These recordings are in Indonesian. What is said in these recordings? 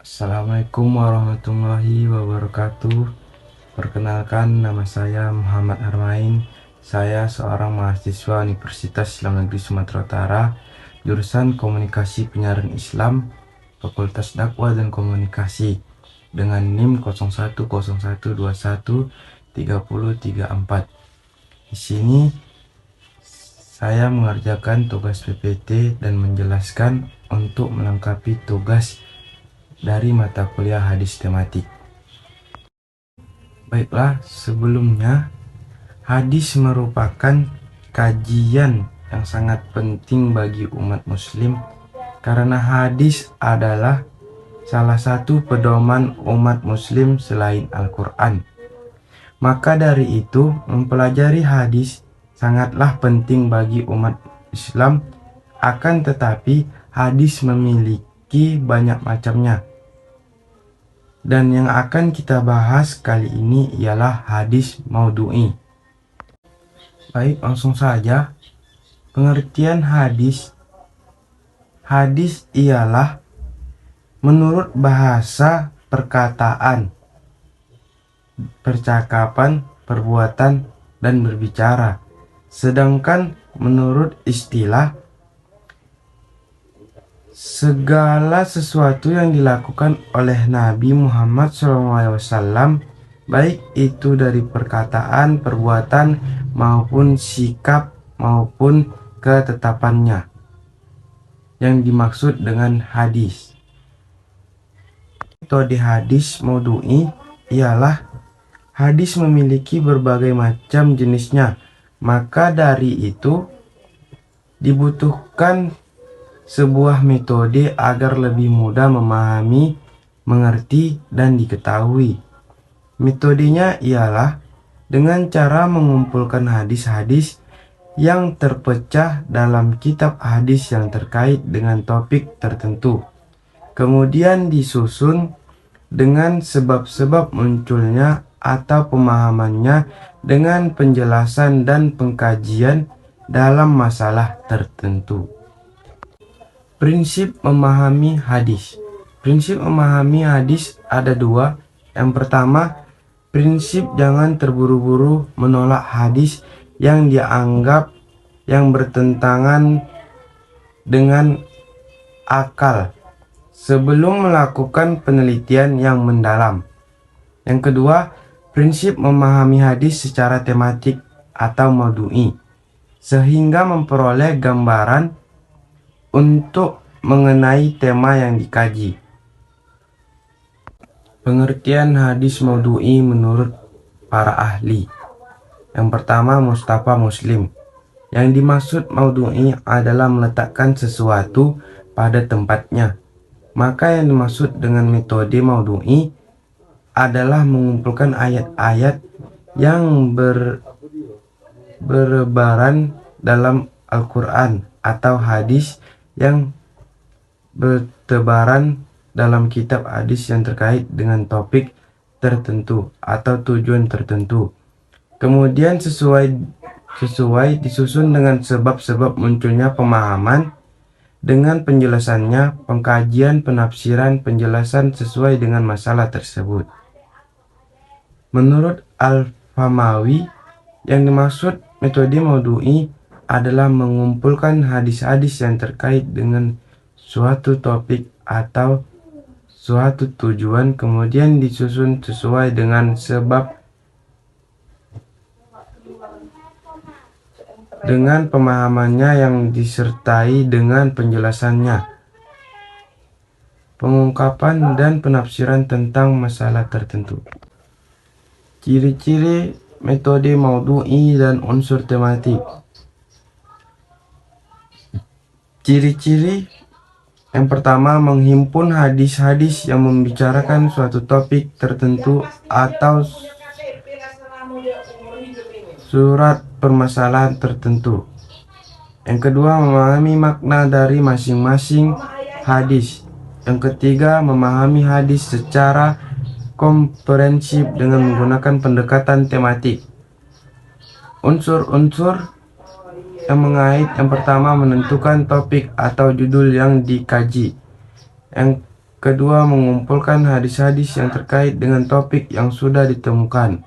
Assalamualaikum warahmatullahi wabarakatuh. Perkenalkan, nama saya Muhammad Harmain. Saya seorang mahasiswa Universitas Islam Negeri Sumatera Utara, jurusan Komunikasi Penyiaran Islam, Fakultas Dakwah dan Komunikasi, dengan NIM 0101213034. Di sini saya mengerjakan tugas PPT dan menjelaskan untuk melengkapi tugas dari mata kuliah hadis tematik. Baiklah, sebelumnya hadis merupakan kajian yang sangat penting bagi umat muslim karena hadis adalah salah satu pedoman umat muslim selain Al-Quran. Maka dari itu, mempelajari hadis sangatlah penting bagi umat Islam. Akan tetapi, hadis memiliki banyak macamnya. Dan yang akan kita bahas kali ini ialah hadis maudhu'i. Baik, langsung saja. Pengertian hadis. Hadis ialah menurut bahasa perkataan, percakapan, perbuatan, dan berbicara. Sedangkan menurut istilah, segala sesuatu yang dilakukan oleh Nabi Muhammad SAW, baik itu dari perkataan, perbuatan, maupun sikap, maupun ketetapannya, yang dimaksud dengan hadis. Metode hadis maudhu'i ialah hadis memiliki berbagai macam jenisnya, maka dari itu dibutuhkan sebuah metode agar lebih mudah memahami, mengerti, dan diketahui. Metodenya ialah dengan cara mengumpulkan hadis-hadis yang terpecah dalam kitab hadis yang terkait dengan topik tertentu. Kemudian disusun dengan sebab-sebab munculnya atau pemahamannya dengan penjelasan dan pengkajian dalam masalah tertentu. Prinsip memahami hadis. Prinsip memahami hadis ada dua. Yang pertama, prinsip jangan terburu-buru menolak hadis yang dianggap yang bertentangan dengan akal sebelum melakukan penelitian yang mendalam. Yang kedua, prinsip memahami hadis secara tematik atau maudhu'i, sehingga memperoleh gambaran untuk mengenai tema yang dikaji. Pengertian hadis maudhu'i menurut para ahli. Yang pertama, Mustafa Muslim. Yang dimaksud maudhu'i adalah meletakkan sesuatu pada tempatnya. Maka yang dimaksud dengan metode maudhu'i adalah mengumpulkan ayat-ayat yang berbaran dalam Al-Quran atau hadis yang bertebaran dalam kitab hadis yang terkait dengan topik tertentu atau tujuan tertentu. Kemudian sesuai disusun dengan sebab-sebab munculnya pemahaman dengan penjelasannya, pengkajian, penafsiran, penjelasan sesuai dengan masalah tersebut. Menurut Al-Famawi, yang dimaksud metode maudhu'i adalah mengumpulkan hadis-hadis yang terkait dengan suatu topik atau suatu tujuan, kemudian disusun sesuai dengan sebab dengan pemahamannya yang disertai dengan penjelasannya, pengungkapan dan penafsiran tentang masalah tertentu. Ciri-ciri metode maudhu'i dan unsur tematik. Ciri-ciri yang pertama, menghimpun hadis-hadis yang membicarakan suatu topik tertentu atau surat permasalahan tertentu. Yang kedua, memahami makna dari masing-masing hadis. Yang ketiga, memahami hadis secara komprehensif dengan menggunakan pendekatan tematik. Unsur-unsur yang mengait. Yang pertama, menentukan topik atau judul yang dikaji. Yang Kedua, mengumpulkan hadis-hadis yang terkait dengan topik yang sudah ditemukan.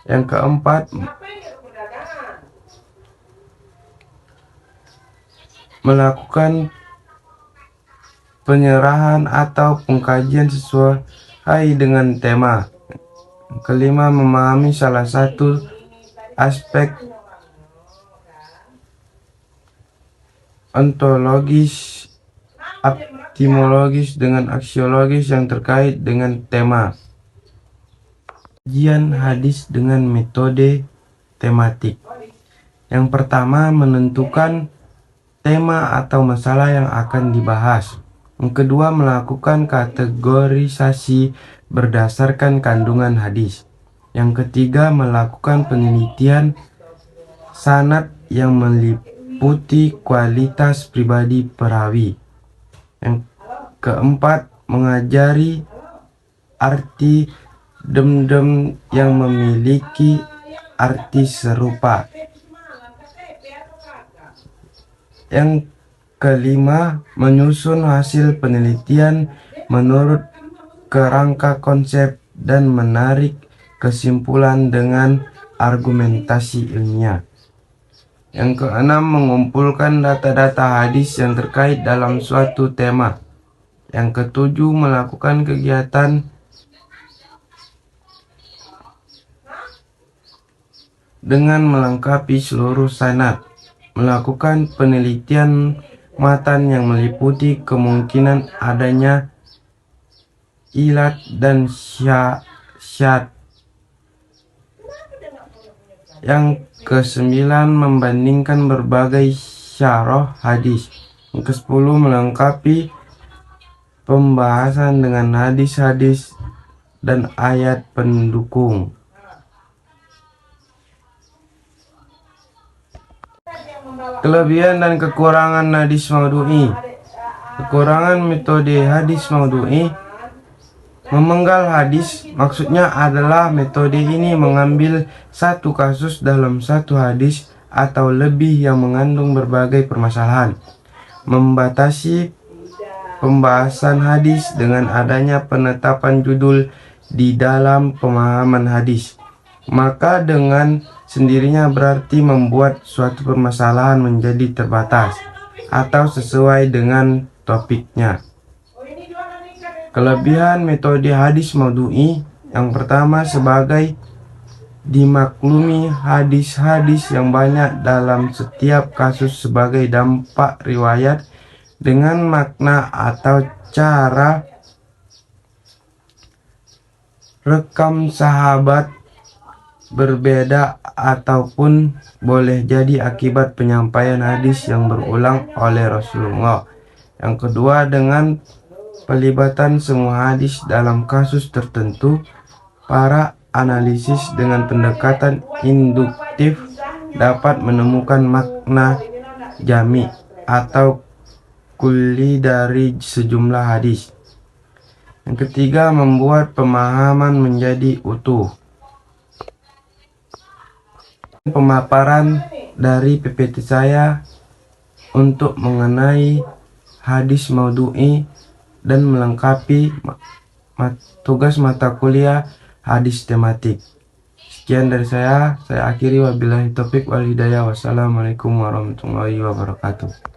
Yang keempat, melakukan penyerahan atau pengkajian sesuai dengan tema. Kelima, memahami salah satu aspek ontologis, epistemologis dengan aksiologis yang terkait dengan tema. Kajian hadis dengan metode tematik. Yang pertama, menentukan tema atau masalah yang akan dibahas. Yang kedua, melakukan kategorisasi berdasarkan kandungan hadis. Yang ketiga, melakukan penelitian sanad yang meliputi kualitas pribadi perawi. Yang keempat, mengajari arti dem-dem yang memiliki arti serupa. Yang kelima, menyusun hasil penelitian menurut kerangka konsep dan menarik kesimpulan dengan argumentasi ilmiah. Yang keenam, mengumpulkan data-data hadis yang terkait dalam suatu tema. Yang ketujuh, melakukan kegiatan dengan melengkapi seluruh sanad, melakukan penelitian matan yang meliputi kemungkinan adanya ilat dan syad. Yang kesembilan, membandingkan berbagai syarah hadis. Yang kesepuluh, melengkapi pembahasan dengan hadis-hadis dan ayat pendukung. Kelebihan dan kekurangan hadis maudhu'i. Kekurangan metode hadis maudhu'i: memenggal hadis, maksudnya adalah metode ini mengambil satu kasus dalam satu hadis atau lebih yang mengandung berbagai permasalahan, membatasi pembahasan hadis dengan adanya penetapan judul di dalam pemahaman hadis, maka dengan sendirinya berarti membuat suatu permasalahan menjadi terbatas atau sesuai dengan topiknya. Kelebihan metode hadis maudhu'i: yang pertama, sebagai dimaklumi hadis-hadis yang banyak dalam setiap kasus sebagai dampak riwayat dengan makna atau cara rekam sahabat berbeda ataupun boleh jadi akibat penyampaian hadis yang berulang oleh Rasulullah. Yang kedua, dengan pelibatan semua hadis dalam kasus tertentu, para analisis dengan pendekatan induktif dapat menemukan makna jami atau kulli dari sejumlah hadis. Yang ketiga, membuat pemahaman menjadi utuh. Pemaparan dari PPT saya untuk mengenai hadis maudhu'i dan melengkapi tugas mata kuliah hadis tematik. Sekian dari saya akhiri, wabillahi taufik wal hidayah. Wassalamualaikum warahmatullahi wabarakatuh.